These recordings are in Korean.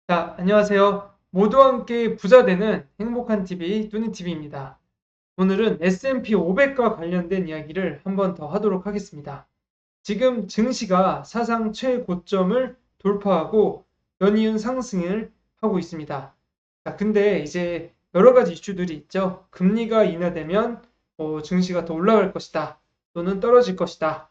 자, 안녕하세요. 모두와 함께 부자 되는 행복한 TV, 뚜니TV입니다. 오늘은 S&P 500과 관련된 이야기를 한번 더 하도록 하겠습니다. 지금 증시가 사상 최고점을 돌파하고 연이은 상승을 하고 있습니다. 자, 근데 이제 여러 가지 이슈들이 있죠. 금리가 인하되면 증시가 더 올라갈 것이다. 또는 떨어질 것이다.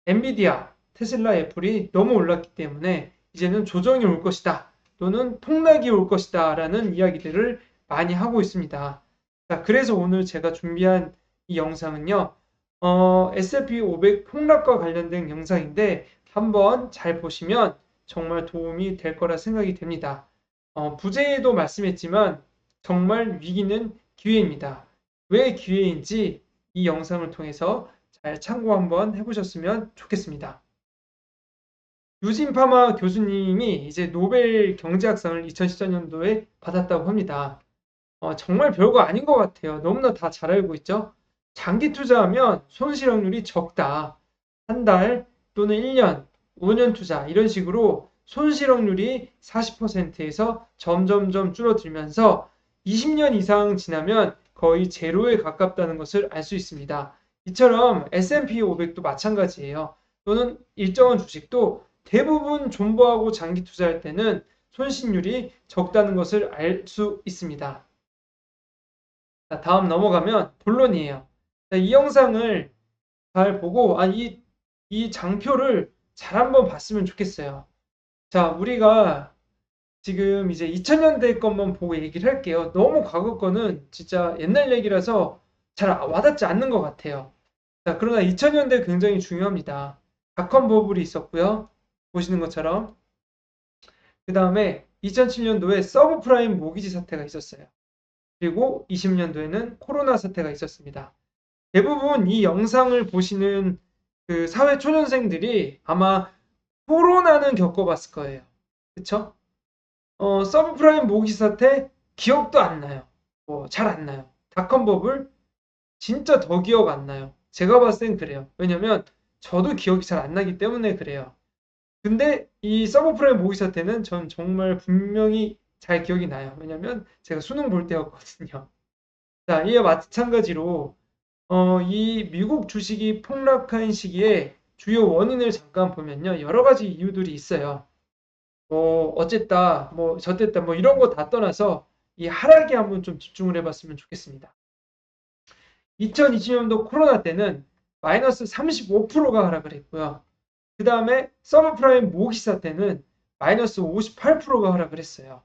엔비디아, 테슬라, 애플이 너무 올랐기 때문에 이제는 조정이 올 것이다. 또는 폭락이 올 것이다. 라는 이야기들을 많이 하고 있습니다. 자, 그래서 오늘 제가 준비한 이 영상은요. S&P 500 폭락과 관련된 영상인데 한번 잘 보시면 정말 도움이 될 거라 생각이 됩니다. 부제에도 말씀했지만 정말 위기는 기회입니다. 왜 기회인지 이 영상을 통해서 잘 참고 한번 해보셨으면 좋겠습니다. 유진 파마 교수님이 이제 노벨 경제학상을 2014년도에 받았다고 합니다. 정말 별거 아닌 것 같아요. 너무나 다 잘 알고 있죠? 장기 투자하면 손실 확률이 적다. 한 달 또는 1년, 5년 투자 이런 식으로 손실 확률이 40%에서 점점점 줄어들면서 20년 이상 지나면 거의 제로에 가깝다는 것을 알 수 있습니다. 이처럼 S&P 500도 마찬가지예요. 또는 일정한 주식도 대부분 존버하고 장기 투자할 때는 손실률이 적다는 것을 알 수 있습니다. 자, 다음 넘어가면 본론이에요. 자, 이 영상을 잘 보고, 이 장표를 잘 한번 봤으면 좋겠어요. 자, 우리가 지금 이제 2000년대 것만 보고 얘기를 할게요. 너무 과거 거는 진짜 옛날 얘기라서 잘 와닿지 않는 것 같아요. 자, 그러나 2000년대 굉장히 중요합니다. 닷컴 버블이 있었고요. 보시는 것처럼. 그 다음에 2007년도에 서브프라임 모기지 사태가 있었어요. 그리고 20년도에는 코로나 사태가 있었습니다. 대부분 이 영상을 보시는 그 사회 초년생들이 아마 코로나는 겪어봤을 거예요. 그쵸? 서브프라임 모기지 사태 기억도 안 나요. 잘 안 나요. 닷컴 버블 진짜 더 기억 안 나요. 제가 봤을 땐 그래요. 왜냐면 저도 기억이 잘 안 나기 때문에 그래요. 근데 이 서브프라임 모기 사태는 전 정말 분명히 잘 기억이 나요. 왜냐면 제가 수능 볼 때였거든요. 자, 이에 마찬가지로 이 미국 주식이 폭락한 시기에 주요 원인을 잠깐 보면요. 여러 가지 이유들이 있어요. 어쨌다, 저쨌다, 이런 거 다 떠나서 이 하락에 한번 좀 집중을 해봤으면 좋겠습니다. 2020년도 코로나 때는 마이너스 35%가 하락을 했고요. 그 다음에 서브프라임 모기사 때는 마이너스 58%가 하락을 했어요.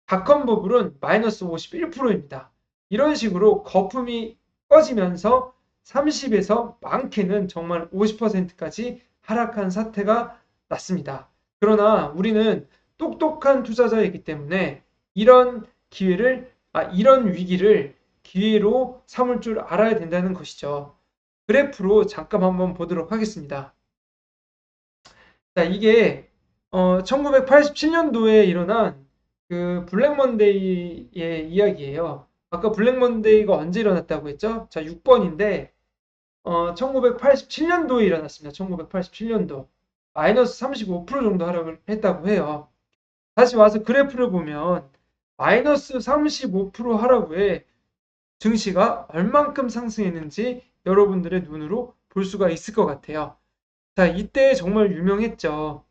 닷컴 버블은 마이너스 51%입니다. 이런 식으로 거품이 꺼지면서 30에서 많게는 정말 50%까지 하락한 사태가 났습니다. 그러나 우리는 똑똑한 투자자이기 때문에 이런 위기를 기회로 삼을 줄 알아야 된다는 것이죠. 그래프로 잠깐 한번 보도록 하겠습니다. 자, 이게 1987년도에 일어난 그 블랙 먼데이의 이야기예요. 아까 블랙 먼데이가 언제 일어났다고 했죠? 자, 6번인데 1987년도에 일어났습니다. 1987년도. 마이너스 35% 정도 하락을 했다고 해요. 다시 와서 그래프를 보면 마이너스 35% 하락 후에 증시가 얼만큼 상승했는지 여러분들의 눈으로 볼 수가 있을 것 같아요. 자, 이때 정말 유명했죠.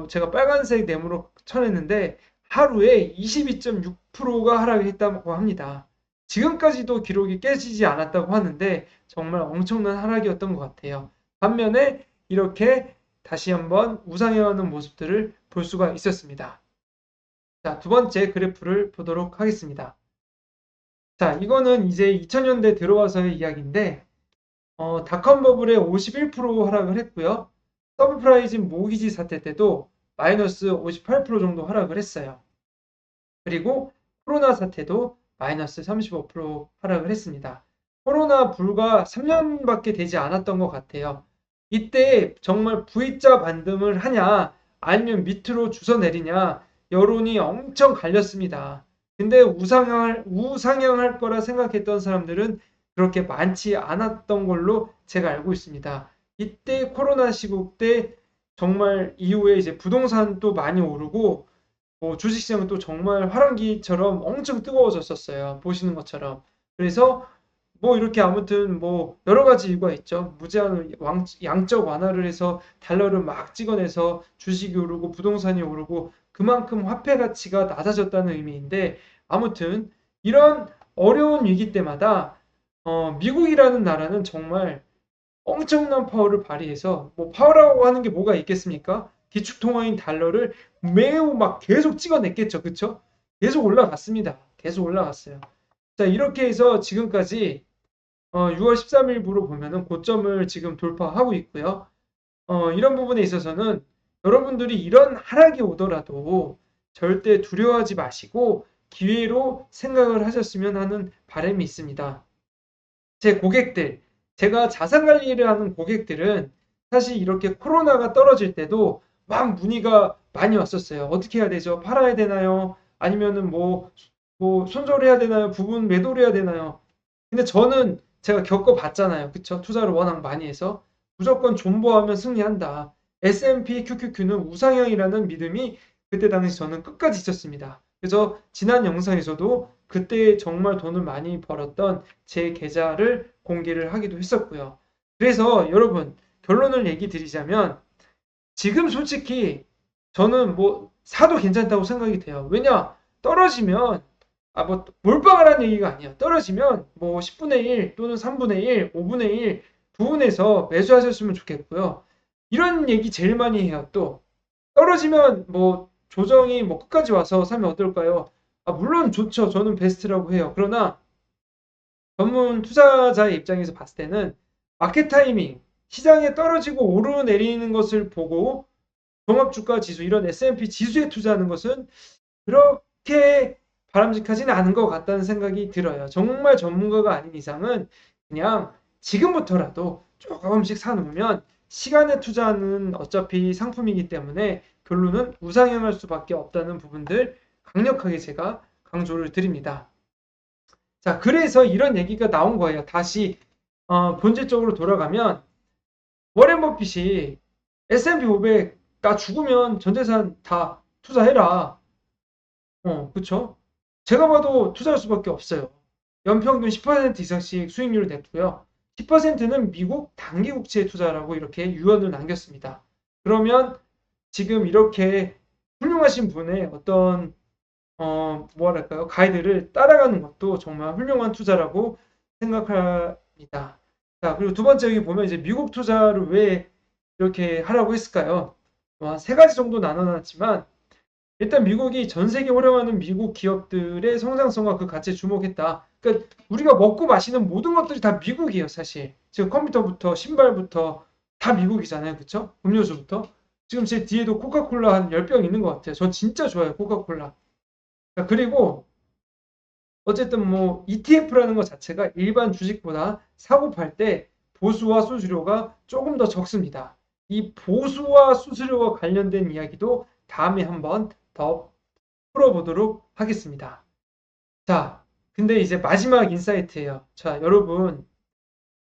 제가 빨간색 네모로 쳐냈는데 하루에 22.6%가 하락을 했다고 합니다. 지금까지도 기록이 깨지지 않았다고 하는데 정말 엄청난 하락이었던 것 같아요. 반면에 이렇게 다시 한번 우상향하는 모습들을 볼 수가 있었습니다. 자, 두 번째 그래프를 보도록 하겠습니다. 자, 이거는 이제 2000년대 들어와서의 이야기인데 닷컴 버블에 51% 하락을 했고요. 서브프라이즘 모기지 사태 때도 마이너스 58% 정도 하락을 했어요. 그리고 코로나 사태도 마이너스 35% 하락을 했습니다. 코로나 불과 3년밖에 되지 않았던 것 같아요. 이때 정말 V자 반등을 하냐 아니면 밑으로 주워 내리냐 여론이 엄청 갈렸습니다. 근데 우상향할 거라 생각했던 사람들은 그렇게 많지 않았던 걸로 제가 알고 있습니다. 이때 코로나 시국 때 정말 이후에 이제 부동산도 많이 오르고 뭐 주식시장은 또 정말 화랑기처럼 엄청 뜨거워졌었어요. 보시는 것처럼. 그래서 뭐 이렇게 아무튼 뭐 여러 가지 이유가 있죠. 무제한 양적 완화를 해서 달러를 막 찍어내서 주식이 오르고 부동산이 오르고 그만큼 화폐 가치가 낮아졌다는 의미인데 아무튼 이런 어려운 위기 때마다 미국이라는 나라는 정말 엄청난 파워를 발휘해서 뭐 파워라고 하는 게 뭐가 있겠습니까? 기축통화인 달러를 매우 막 계속 찍어냈겠죠. 그쵸? 계속 올라갔습니다. 계속 올라갔어요. 자, 이렇게 해서 지금까지 6월 13일부로 보면은 고점을 지금 돌파하고 있고요. 이런 부분에 있어서는 여러분들이 이런 하락이 오더라도 절대 두려워하지 마시고 기회로 생각을 하셨으면 하는 바람이 있습니다. 제 고객들, 제가 자산 관리를 하는 고객들은 사실 이렇게 코로나가 떨어질 때도 막 문의가 많이 왔었어요. 어떻게 해야 되죠? 팔아야 되나요? 아니면은 뭐 손절해야 되나요? 부분 매도를 해야 되나요? 근데 저는 제가 겪어봤잖아요. 그쵸? 투자를 워낙 많이 해서 무조건 존버하면 승리한다. S&P QQQ는 우상향이라는 믿음이 그때 당시 저는 끝까지 있었습니다. 그래서 지난 영상에서도 그때 정말 돈을 많이 벌었던 제 계좌를 공개를 하기도 했었고요. 그래서 여러분 결론을 얘기 드리자면 지금 솔직히 저는 뭐 사도 괜찮다고 생각이 돼요. 왜냐? 떨어지면 뭐 몰빵을 하는 얘기가 아니에요. 떨어지면 뭐 10분의 1 또는 3분의 1, 5분의 1 부분에서 매수하셨으면 좋겠고요. 이런 얘기 제일 많이 해요. 또 떨어지면 뭐 조정이 뭐 끝까지 와서 사면 어떨까요? 물론 좋죠. 저는 베스트라고 해요. 그러나 전문 투자자의 입장에서 봤을 때는 마켓 타이밍, 시장에 떨어지고 오르내리는 것을 보고 종합주가 지수, 이런 S&P 지수에 투자하는 것은 그렇게 바람직하지는 않은 것 같다는 생각이 들어요. 정말 전문가가 아닌 이상은 그냥 지금부터라도 조금씩 사놓으면 시간에 투자하는 어차피 상품이기 때문에 결론은 우상향할 수밖에 없다는 부분들 강력하게 제가 강조를 드립니다. 자, 그래서 이런 얘기가 나온 거예요. 다시 본질적으로 돌아가면 워렌 버핏이 S&P 500 나 죽으면 전 재산 다 투자해라. 그쵸? 제가 봐도 투자할 수밖에 없어요. 연평균 10% 이상씩 수익률을 냈고요. 10%는 미국 단기 국채 투자라고 이렇게 유언을 남겼습니다. 그러면 지금 이렇게 훌륭하신 분의 어떤 뭐랄까요? 가이드를 따라가는 것도 정말 훌륭한 투자라고 생각합니다. 자, 그리고 두 번째 여기 보면 이제 미국 투자를 왜 이렇게 하라고 했을까요? 세 가지 정도 나눠놨지만 일단 미국이 전 세계 호령하는 미국 기업들의 성장성과 그 가치에 주목했다. 그러니까 우리가 먹고 마시는 모든 것들이 다 미국이에요, 사실. 지금 컴퓨터부터 신발부터 다 미국이잖아요, 그쵸? 음료수부터. 지금 제 뒤에도 코카콜라 한 10병 있는 것 같아요. 저 진짜 좋아해요, 코카콜라. 자, 그리고 어쨌든 뭐 ETF라는 것 자체가 일반 주식보다 사고 팔 때 보수와 수수료가 조금 더 적습니다. 이 보수와 수수료와 관련된 이야기도 다음에 한번 더 풀어보도록 하겠습니다. 자, 근데 이제 마지막 인사이트예요. 자, 여러분,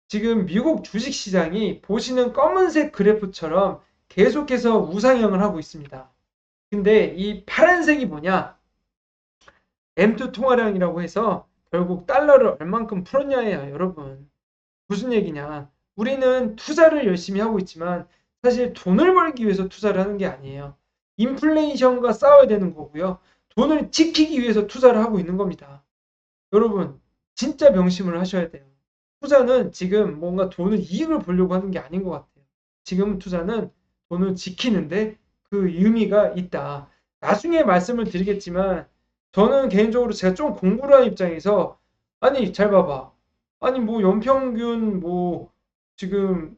지금 미국 주식시장이 보시는 검은색 그래프처럼 계속해서 우상향을 하고 있습니다. 근데 이 파란색이 뭐냐? M2 통화량이라고 해서 결국 달러를 얼만큼 풀었냐예요, 여러분. 무슨 얘기냐? 우리는 투자를 열심히 하고 있지만 사실 돈을 벌기 위해서 투자를 하는 게 아니에요. 인플레이션과 싸워야 되는 거고요. 돈을 지키기 위해서 투자를 하고 있는 겁니다. 여러분, 진짜 명심을 하셔야 돼요. 투자는 지금 뭔가 돈을 이익을 보려고 하는 게 아닌 것 같아요. 지금 투자는 돈을 지키는데 그 의미가 있다. 나중에 말씀을 드리겠지만 저는 개인적으로 제가 좀 공부를 한 입장에서 아니 잘 봐봐. 아니 뭐 연평균 뭐 지금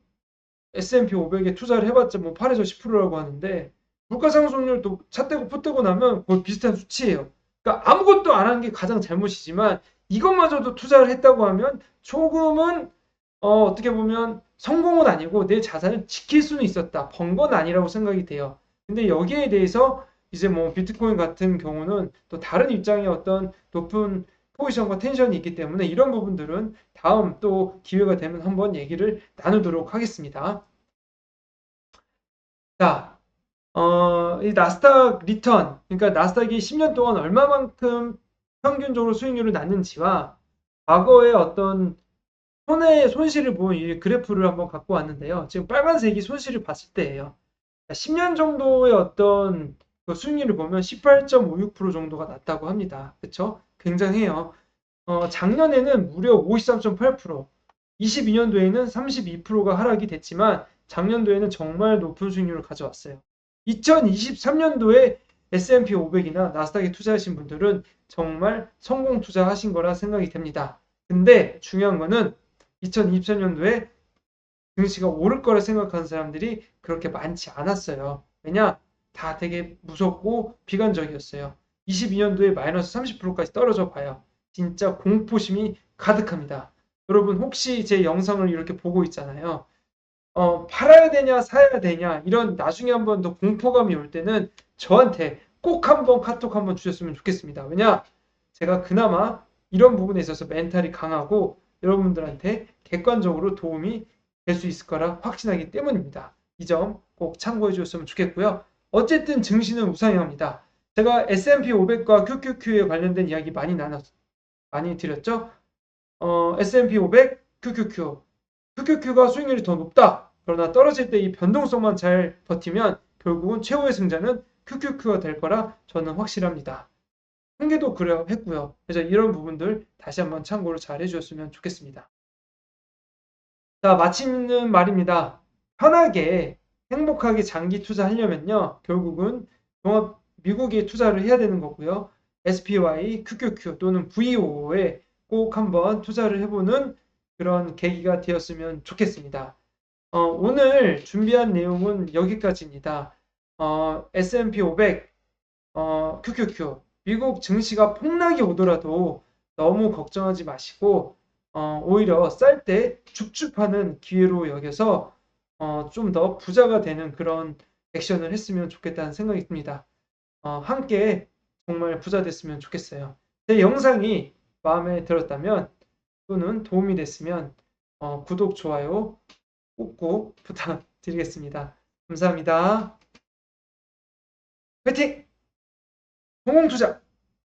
S&P 500에 투자를 해봤자 뭐 8에서 10%라고 하는데 물가 상승률도 차 떼고 푸 떼고 나면 거의 비슷한 수치예요. 그러니까 아무것도 안 한 게 가장 잘못이지만 이것마저도 투자를 했다고 하면 조금은 어떻게 보면 성공은 아니고 내 자산을 지킬 수는 있었다. 번 건 아니라고 생각이 돼요. 근데 여기에 대해서 이제 뭐 비트코인 같은 경우는 또 다른 입장의 어떤 높은 포지션과 텐션이 있기 때문에 이런 부분들은 다음 또 기회가 되면 한번 얘기를 나누도록 하겠습니다. 자, 이 나스닥 리턴, 그러니까 나스닥이 10년 동안 얼마만큼 평균적으로 수익률을 났는지와 과거의 어떤 손실을 본 이 그래프를 한번 갖고 왔는데요. 지금 빨간색이 손실을 봤을 때예요. 10년 정도의 어떤 그 수익률을 보면 18.56% 정도가 났다고 합니다. 그쵸? 굉장해요. 작년에는 무려 53.8%, 22년도에는 32%가 하락이 됐지만 작년도에는 정말 높은 수익률을 가져왔어요. 2023년도에 S&P 500이나 나스닥에 투자하신 분들은 정말 성공 투자하신 거라 생각이 됩니다. 근데 중요한 거는 2023년도에 증시가 오를 거라 생각하는 사람들이 그렇게 많지 않았어요. 왜냐? 다 되게 무섭고 비관적이었어요. 22년도에 마이너스 30%까지 떨어져 봐요. 진짜 공포심이 가득합니다. 여러분 혹시 제 영상을 이렇게 보고 있잖아요. 팔아야 되냐 사야 되냐 이런 나중에 한번 더 공포감이 올 때는 저한테 꼭 한번 카톡 한번 주셨으면 좋겠습니다. 왜냐? 제가 그나마 이런 부분에 있어서 멘탈이 강하고 여러분들한테 객관적으로 도움이 될 수 있을 거라 확신하기 때문입니다. 이 점 꼭 참고해 주셨으면 좋겠고요. 어쨌든 증시는 우상향합니다. 제가 S&P 500과 QQQ에 관련된 이야기 많이 드렸죠? S&P 500, QQQ. QQQ가 수익률이 더 높다. 그러나 떨어질 때 이 변동성만 잘 버티면 결국은 최후의 승자는 QQQ가 될 거라 저는 확실합니다. 한개도 그래 했고요. 그래서 이런 부분들 다시 한번 참고를 잘 해주셨으면 좋겠습니다. 자, 마치는 말입니다. 편하게 행복하게 장기 투자하려면요. 결국은 종합 미국에 투자를 해야 되는 거고요. SPY, QQQ 또는 VO에 꼭 한번 투자를 해보는 그런 계기가 되었으면 좋겠습니다. 오늘 준비한 내용은 여기까지입니다. S&P 500, QQQ, 미국 증시가 폭락이 오더라도 너무 걱정하지 마시고 오히려 쌀 때 줍줍하는 기회로 여겨서 좀 더 부자가 되는 그런 액션을 했으면 좋겠다는 생각이 듭니다. 함께 정말 부자 됐으면 좋겠어요. 제 영상이 마음에 들었다면 또는 도움이 됐으면 구독, 좋아요 꾹꾹 부탁드리겠습니다. 감사합니다. 화이팅! 성공투자!